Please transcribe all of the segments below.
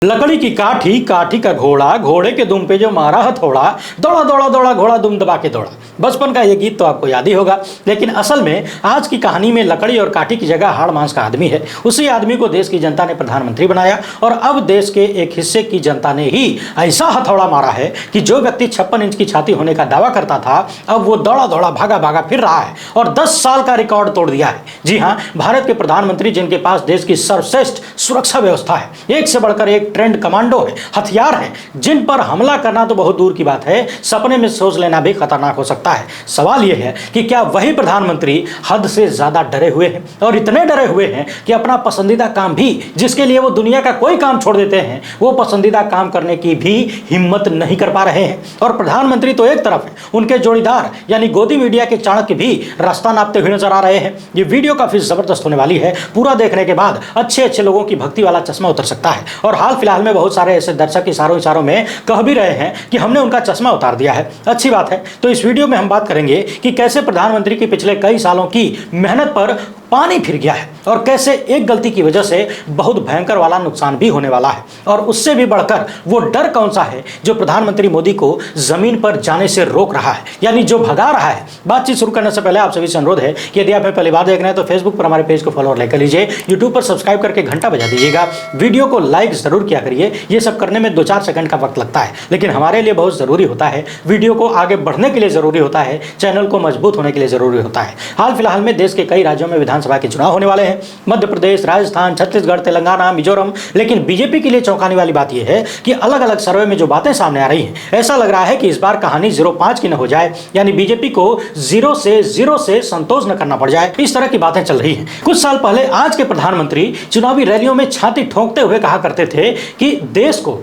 लकड़ी की काठी, काठी का घोड़ा, घोड़े के दुम पे जो मारा हथौड़ा, दौड़ा दौड़ा दौड़ा घोड़ा दुम दबा के दौड़ा। बचपन का ये गीत तो आपको याद ही होगा। लेकिन असल में आज की कहानी में लकड़ी और काठी की जगह हाड़ मांस का आदमी है। उसी आदमी को देश की जनता ने प्रधानमंत्री बनाया और अब देश के एक हिस्से की जनता ने ही ऐसा हथौड़ा मारा है कि जो व्यक्ति 56 इंच की छाती होने का दावा करता था, अब वो दौड़ा दौड़ा भागा भागा फिर रहा है और 10 साल का रिकॉर्ड तोड़ दिया है। जी हाँ, भारत के प्रधानमंत्री जिनके पास देश की सर्वश्रेष्ठ सुरक्षा व्यवस्था है, एक से बढ़कर एक ट्रेंड कमांडो है, हथियार है, जिन पर हमला करना तो बहुत दूर की बात है, सपने में सोच लेना भी खतरनाक हो सकता है। सवाल यह है कि क्या वही प्रधानमंत्री हद से ज्यादा डरे हुए हैं और इतने डरे हुए हैं कि अपना पसंदीदा काम भी, जिसके लिए वो दुनिया का कोई काम छोड़ देते हैं, वो पसंदीदा काम करने की भी हिम्मत नहीं कर पा रहे हैं। और प्रधानमंत्री तो एक तरफ है, उनके जोड़ीदार यानी गोदी मीडिया के चाणक्य भी रास्ता नापते हुए नजर आ रहे हैं। ये वीडियो काफी जबरदस्त होने वाली है। पूरा देखने के बाद अच्छे अच्छे लोगों की भक्ति वाला चश्मा उतर सकता है। और हाल फिलहाल में बहुत सारे ऐसे दर्शक इशारों में कह भी रहे हैं कि हमने उनका चश्मा उतार दिया है। अच्छी बात है। तो इस वीडियो में हम बात करेंगे कि कैसे प्रधानमंत्री की पिछले कई सालों की मेहनत पर पानी फिर गया है और कैसे एक गलती की वजह से बहुत भयंकर वाला नुकसान भी होने वाला है। और उससे भी बढ़कर वो डर कौन सा है जो प्रधानमंत्री मोदी को जमीन पर जाने से रोक रहा है, यानी जो भगा रहा है। बातचीत शुरू करने से पहले आप सभी से अनुरोध है कि यदि आप पहली बार देख रहे हैं तो फेसबुक पर हमारे पेज को फॉलो कर लीजिए, यूट्यूब पर सब्सक्राइब करके घंटा बजा दीजिएगा, वीडियो को लाइक जरूर किया करिए। ये सब करने में 2-4 सेकंड का वक्त लगता है, लेकिन हमारे लिए बहुत जरूरी होता है। वीडियो को आगे बढ़ने के लिए जरूरी होता है, चैनल को मजबूत होने के लिए जरूरी होता है। हाल फिलहाल में देश के कई राज्यों में विधानसभा के चुनाव होने वाले हैं, मध्य प्रदेश, राजस्थान, छत्तीसगढ़, तेलंगाना, मिजोरम। लेकिन बीजेपी के लिए चौंकाने वाली बात यह है कि अलग अलग सर्वे में जो बातें सामने आ रही हैं, ऐसा लग रहा है कि इस बार कहानी 0-5 की न हो जाए, यानी बीजेपी को 0 से संतोष न करना पड़ जाए। इस तरह की बातें चल रही हैं। कुछ साल पहले आज के प्रधानमंत्री चुनावी रैलियों में छाती ठोंकते हुए कहा करते थे कि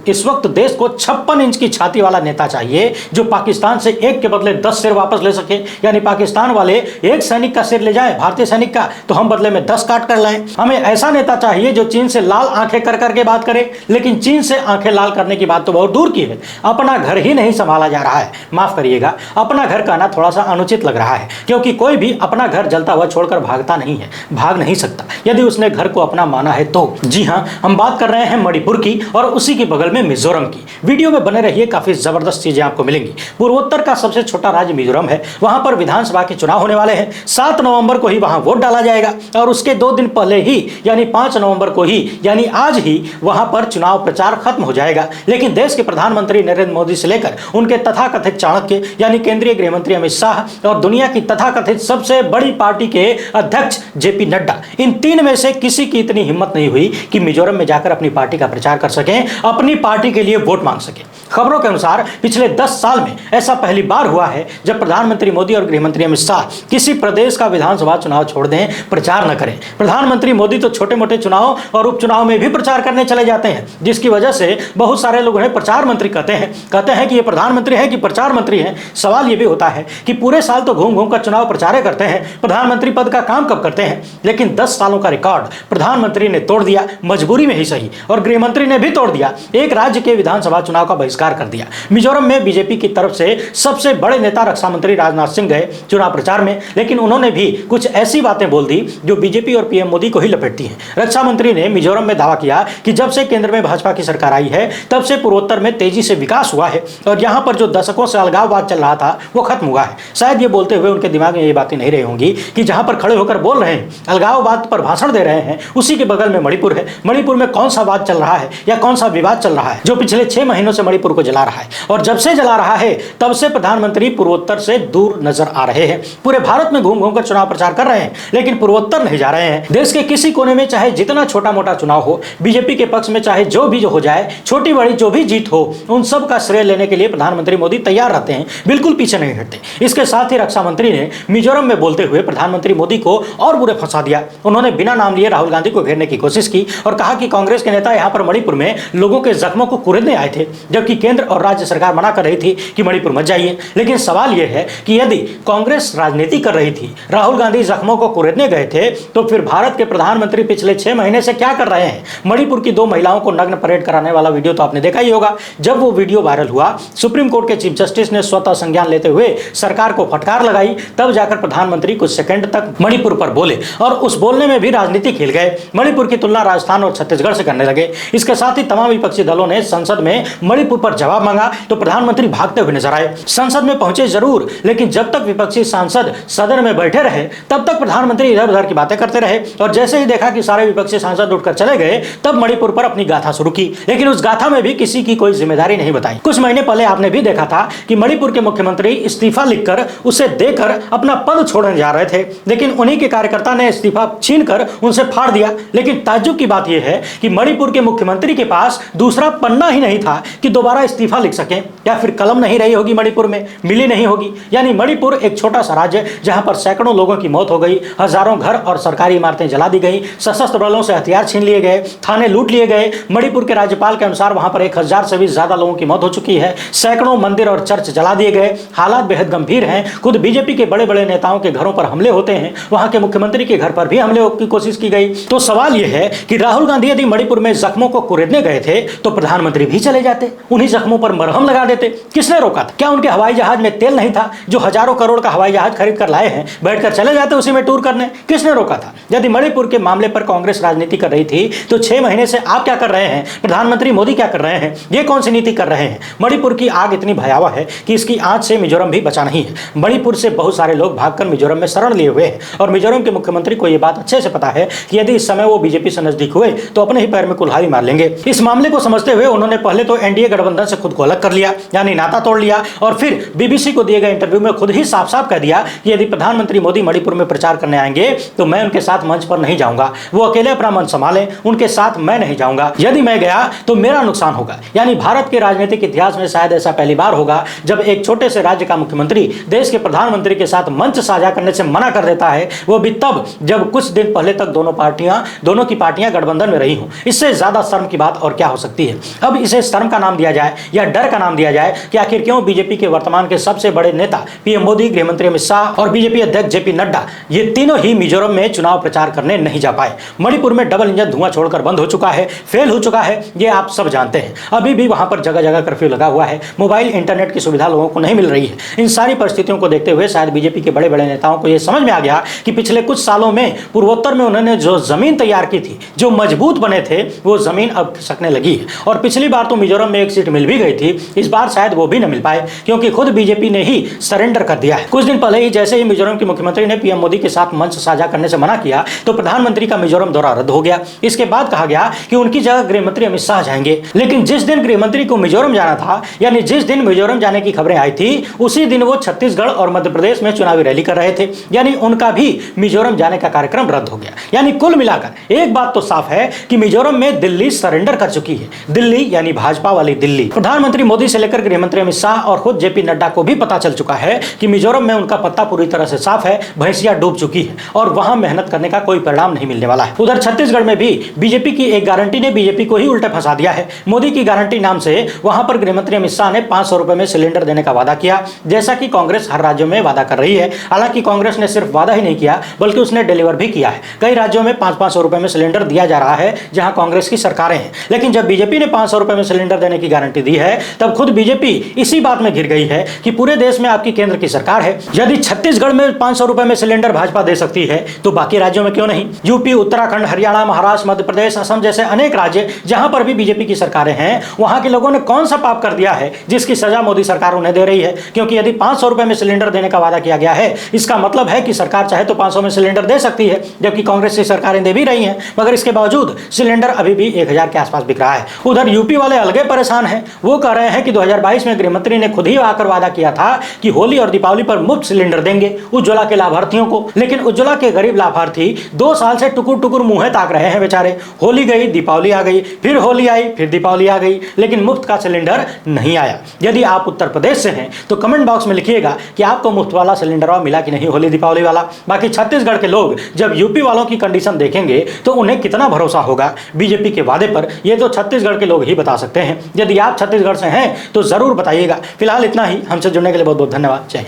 इस वक्त देश को 56 इंच की छाती वाला नेता चाहिए जो पाकिस्तान से एक के बदले 10 सिर वापस ले सके। यानी पाकिस्तान वाले एक सैनिक का सिर ले जाए, भारतीय सैनिक का, तो हम बदले में 10 काट कर लाएं। हमें ऐसा नेता चाहिए जो चीन से लाल आंखें कर करके बात करे। लेकिन चीन से आंखें लाल करने की बात तो बहुत दूर की है, अपना घर ही नहीं संभाला जा रहा है। माफ करिएगा, अपना घर कहना थोड़ा सा अनुचित लग रहा है, क्योंकि कोई भी अपना घर जलता हुआ छोड़कर भागता नहीं है, भाग नहीं सकता यदि उसने घर को अपना माना है तो। जी हां, हम बात कर रहे हैं मणिपुर की और उसी के बगल में मिजोरम की। वीडियो में बने रहिए, काफी जबरदस्त चीजें आपको मिलेंगी। पूर्वोत्तर का सबसे छोटा राज्य मिजोरम है, वहां पर विधानसभा के चुनाव होने वाले हैं। 7 नवंबर को ही वहां वोट डाला जाएगा और उसके 2 दिन पहले ही यानी 5 नवंबर को ही, यानी आज ही वहां पर चुनाव प्रचार खत्म हो जाएगा। लेकिन देश के प्रधानमंत्री नरेंद्र मोदी से लेकर उनके तथाकथित चाणक्य यानी केंद्रीय गृह मंत्री अमित शाह और दुनिया की तथाकथित सबसे बड़ी पार्टी के अध्यक्ष जेपी नड्डा, इन 3 में से किसी की इतनी हिम्मत नहीं हुई कि मिजोरम में जाकर अपनी पार्टी का प्रचार कर सकें, अपनी पार्टी के लिए वोट मांग सकें। खबरों के अनुसार पिछले 10 साल में ऐसा पहली बार हुआ है जब प्रधानमंत्री मोदी और गृह मंत्री अमित शाह किसी प्रदेश का विधानसभा चुनाव छोड़ दें, प्रचार न करें। प्रधानमंत्री मोदी तो छोटे मोटे चुनाव और उपचुनाव में भी प्रचार करने चले जाते हैं, जिसकी वजह से बहुत सारे लोग उन्हें प्रचार मंत्री कहते हैं कि ये प्रधानमंत्री है कि प्रचार मंत्री है। सवाल ये भी होता है कि पूरे साल तो घूम घूम कर चुनाव प्रचार करते हैं, प्रधानमंत्री पद का काम कब करते हैं? लेकिन 10 सालों का रिकॉर्ड प्रधानमंत्री ने तोड़ दिया, मजबूरी में ही सही, और गृह मंत्री ने भी तोड़ दिया। एक राज्य के विधानसभा चुनाव का बहिष्कार कर दिया। मिजोरम में बीजेपी की तरफ से सबसे बड़े नेता रक्षा मंत्री राजनाथ सिंह गए चुनाव प्रचार में, लेकिन उन्होंने भी कुछ ऐसी बातें बोल दी जो बीजेपी और पीएम मोदी को ही लपेटती हैं। रक्षा मंत्री ने मिजोरम में दावा किया कि जब से केंद्र में भाजपा की सरकार आई है तब से पूर्वोत्तर में तेजी से विकास हुआ है और यहां पर जो दशकों से अलगाववाद चल रहा था वो खत्म हुआ है। शायद ये बोलते हुए उनके दिमाग में ये बातें नहीं रही होंगी कि जहां पर खड़े होकर बोल रहे हैं, अलगाववाद पर भाषण दे रहे हैं, उसी के बगल में मणिपुर है। मणिपुर में कौन सा वाद चल रहा है या कौन सा विवाद चल रहा है जो पिछले 6 महीनों से मणिपुर को जला रहा है? और जब से जला रहा है तब से प्रधानमंत्री पूर्वोत्तर से दूर नजर आ रहे हैं। पूरे भारत में घूम घूम कर चुनाव प्रचार कर रहे हैं, लेकिन पूर्वोत्तर नहीं जा रहे हैं। देश के किसी कोने में चाहे जितना छोटा मोटा चुनाव हो, बीजेपी के पक्ष में चाहे जो भी हो जाए, छोटी बड़ी जो भी जीत हो, उन सब का श्रेय लेने के लिए प्रधानमंत्री मोदी तैयार रहते हैं, बिल्कुल पीछे नहीं हटते। इसके साथ ही रक्षा मंत्री ने मिजोरम में बोलते हुए प्रधानमंत्री मोदी को और बुरे फंसा दिया। उन्होंने बिना नाम लिए राहुल गांधी को घेरने की कोशिश की और कहा कि कांग्रेस के नेता यहां पर मणिपुर में लोगों के जख्मों को कुरेदने आए थे, जबकि केंद्र और राज्य सरकार मना कर रही थी कि मणिपुर मत जाइए। लेकिन सवाल यह है कि यदि कांग्रेस राजनीति कर रही थी, राहुल गांधी जख्मों को कुरेदने गए थे, तो फिर भारत के प्रधानमंत्री पिछले 6 महीने से क्या कर रहे हैं? मणिपुर की 2 महिलाओं को नग्न परेड कराने वाला वीडियो तो आपने देखा ही होगा। जब वो वीडियो वायरल हुआ, सुप्रीम कोर्ट के चीफ जस्टिस ने स्वतः संज्ञान लेते हुए सरकार को फटकार लगाई। तब जाकर प्रधानमंत्री कुछ सेकंड तक मणिपुर पर बोले और उस बोलने में भी राजनीति खेल गए। मणिपुर की तुलना राजस्थान और छत्तीसगढ़ से करने लगे। इसके साथ ही तमाम विपक्षी दलों ने संसद में मणिपुर पर जवाब मांगा तो प्रधानमंत्री भागते हुए नजर आए। संसद में पहुंचे जरूर, लेकिन जब तक विपक्षी सांसद सदन में बैठे रहे तब तक प्रधानमंत्री इधर उधर की बातें करते रहे और जैसे ही देखा कि सारे विपक्षी सांसद उठकर चले गए, तब मणिपुर पर अपनी गाथा शुरू की। लेकिन उस गाथा में भी किसी की कोई जिम्मेदारी नहीं बताई। कुछ महीने पहले आपने भी देखा था कि मणिपुर के मुख्यमंत्री इस्तीफा लिखकर उसे देकर अपना पद छोड़ने जा रहे थे, लेकिन उन्हीं के कार्यकर्ता ने इस्तीफा छीनकर उनसे फाड़ दिया। लेकिन ताज्जुब की बात यह है कि मणिपुर के मुख्यमंत्री के पास दूसरा पन्ना ही नहीं था कि दोबारा इस्तीफा लिख सकें, या फिर कलम नहीं रही होगी मणिपुर में, मिली नहीं होगी। यानी मणिपुर एक छोटा सा राज्य जहां पर सैकड़ों लोगों की मौत हो गई, हजारों घर और सरकारी इमारतें जला दी गई, सशस्त्र बलों से हथियार छीन लिए गए, थाने लूट लिए गए। मणिपुर के राज्यपाल के अनुसार वहां पर 1000 से भी ज्यादा लोगों की मौत हो चुकी है। सैकड़ों मंदिर और चर्च जला दिए गए। हालात बेहद गंभीर हैं। खुद बीजेपी के बड़े बड़े नेताओं के घरों पर हमले होते हैं, वहां के मुख्यमंत्री के घर पर भी हमले की कोशिश की गई। तो सवाल यह है कि राहुल गांधी यदि मणिपुर में जख्मों को कुरेदने गए थे तो प्रधानमंत्री भी चले जाते, उन्हीं जख्मों पर मरहम लगा देते। किसने रोका था? क्या उनके हवाई जहाज में तेल नहीं था जो हजारों करोड़ का हवाई जहाज खरीद कर लाए हैं? बैठकर चले जाते उसी में टूर करने। किसने रोका था? यदि मणिपुर के मामले पर कांग्रेस राजनीति कर रही थी तो 6 महीने से आप क्या कर रहे हैं? प्रधानमंत्री मोदी क्या कर रहे हैं? ये कौन सी नीति कर रहे हैं? मणिपुर की आग इतनी भयावह है कि इसकी आंच से मिजोरम भी बचा नहीं है। मणिपुर से बहुत सारे लोग भागकर मिजोरम में शरण लिए हुए हैं और मिजोरम के मुख्यमंत्री को यह बात अच्छे से पता है कि यदि इस समय वो बीजेपी से नजदीक हुए तो अपने ही पैर में कुल्हाड़ी मार लेंगे। इस मामले को समझते हुए उन्होंने पहले तो एनडीए गठबंधन से खुद को अलग कर लिया, यानी नाता तोड़ लिया, और फिर बीबीसी को दिए गए इंटरव्यू में खुद ही साफ साफ कह दिया कि यदि प्रधानमंत्री मोदी मणिपुर में प्रचार करने आएंगे तो मैं उनके साथ मंच पर नहीं जाऊंगा, वो अकेले अपना मंच संभालें, उनके साथ मैं नहीं जाऊंगा। यदि मैं गया तो मेरा नुकसान होगा। यानी भारत के राजनीतिक इतिहास में शायद ऐसा पहली बार होगा जब एक छोटे से राज्य का मुख्यमंत्री देश के प्रधानमंत्री के साथ मंच साझा करने से मना कर देता है, वो भी तब जब कुछ दिन पहले तक दोनों की पार्टियां गठबंधन में रही हों। इससे ज्यादा शर्म की बात और क्या हो सकती है? अब इसे शर्म का नाम दिया जाए या डर का नाम दिया जाए कि आखिर क्यों बीजेपी के वर्तमान के सबसे बड़े नेता पीएम मोदी, गृहमंत्री अमित शाह और बीजेपी अध्यक्ष जेपी नड्डा, ये तीनों ही मिजोरम में चुनाव प्रचार करने नहीं जा पाए। मणिपुर में डबल इंजन धुआं छोड़कर बंद हो चुका है, फेल हो चुका है, ये आप सब जानते हैं। अभी भी वहां पर जगह जगह कर्फ्यू लगा हुआ है, मोबाइल इंटरनेट की सुविधा लोगों को नहीं मिल रही है। इन सारी परिस्थितियों को देखते हुए शायद बीजेपी के बड़े बड़े नेताओं को यह समझ में आ गया कि पिछले कुछ सालों में पूर्वोत्तर में उन्होंने जो जमीन तैयार की थी, जो मजबूत बने थे, वो जमीन अब खिसकने लगी है। और पिछली बार तो मिजोरम में एक सीट मिल भी गई थी, इस बार शायद वो भी न मिल पाए क्योंकि खुद बीजेपी ने ही सरेंडर कर दिया है। कुछ दिन पहले ही जैसे ही मिजोरम के मुख्यमंत्री ने पीएम मोदी के साथ मंच साझा करने से मना किया तो प्रधानमंत्री का मिजोरम दौरा रद्द हो गया। इसके बाद कहा गया कि उनकी जगह गृहमंत्री अमित शाह जाएंगे। लेकिन जिस दिन गृहमंत्री को मिजोरम जाना था, यानी जिस दिन मिजोरम जाने की खबरें आई थी, उसी दिन वो छत्तीसगढ़ और मध्य प्रदेश में चुनावी रैली कर रहे थे। यानी उनका भी मिजोरम जाने का कार्यक्रम रद्द हो गया। यानी कुल मिलाकर एक बात तो साफ है कि मिजोरम में दिल्ली सरेंडर कर चुकी है। दिल्ली यानी भाजपा वाली दिल्ली। प्रधानमंत्री मोदी से लेकर गृहमंत्री अमित शाह और खुद जेपी नड्डा को भी पता चल चुका है कि मिजोरम में उनका पत्ता पूरी तरह से साफ है, भैंसिया डूब चुकी है और वहां मेहनत करने का कोई परिणाम नहीं मिलने वाला है। उधर छत्तीसगढ़ में भी बीजेपी की एक गारंटी ने बीजेपी को ही उल्टा फंसा दिया है। मोदी की गारंटी नाम से वहां पर गृहमंत्री अमित शाह ने 500 रुपए में सिलेंडर देने का वादा किया, जैसा कि कांग्रेस हर राज्यों में वादा कर रही है। हालांकि कांग्रेस ने सिर्फ वादा ही नहीं किया बल्कि उसने डिलीवर भी किया है। कई राज्यों में 500 रुपए में सिलेंडर दिया जा रहा है जहां कांग्रेस की सरकारें हैं। लेकिन जब बीजेपी ने 500 रुपए में सिलेंडर देने की गारंटी दी है तब खुद बीजेपी इसी बात में घिर गई है कि पूरे देश में आपकी केंद्र की सरकार है। यदि छत्तीसगढ़ में 500 रुपए में सिलेंडर भाजपा दे सकती है तो बाकी राज्यों में क्यों नहीं? यूपी, उत्तराखंड, हरियाणा, महाराष्ट्र, मध्य प्रदेश, असम जैसे अनेक राज्य जहां पर भी बीजेपी की सरकारें हैं, वहां के लोगों ने कौन सा पाप कर दिया है जिसकी सजा मोदी सरकार उन्हें दे रही है? क्योंकि यदि 500 रुपए में सिलेंडर देने का वादा किया गया है, इसका मतलब है कि सरकार चाहे तो 500 में सिलेंडर दे सकती है, जबकि कांग्रेस की सरकारें दे भी रही हैं, मगर इसके बावजूद सिलेंडर अभी भी 1000 के आसपास बिक रहा है। उधर यूपी वाले अलगे परेशान हैं। वो कह रहे हैं कि 2022 में गृहमंत्री ने खुद ही आकर वादा किया था कि होली और दीपावली पर मुफ्त सिलेंडर देंगे उज्ज्वला के लाभार्थियों को। लेकिन उज्ज्वला के गरीब लाभार्थी 2 साल से टुकुर टुकुर मुंह ताक रहे हैं बेचारे। होली गई, दीपावली आ गई, फिर होली आई, फिर दीपावली आ गई, लेकिन मुफ्त का सिलेंडर नहीं आया। यदि आप उत्तर प्रदेश से हैं तो कमेंट बॉक्स में लिखिएगा कि आपको मुफ्त वाला सिलेंडर मिला कि नहीं, होली दीपावली वाला। बाकी छत्तीसगढ़ के लोग जब यूपी वालों की कंडीशन देखेंगे तो उन्हें कितना भरोसा होगा बीजेपी के वादे पर, ये तो छत्तीसगढ़ के लोग ही बता सकते हैं। यदि आप छत्तीसगढ़ से हैं तो जरूर बताइएगा। फिलहाल इतना ही। हमसे जुड़ने के लिए बहुत बहुत धन्यवाद। जय हिंद।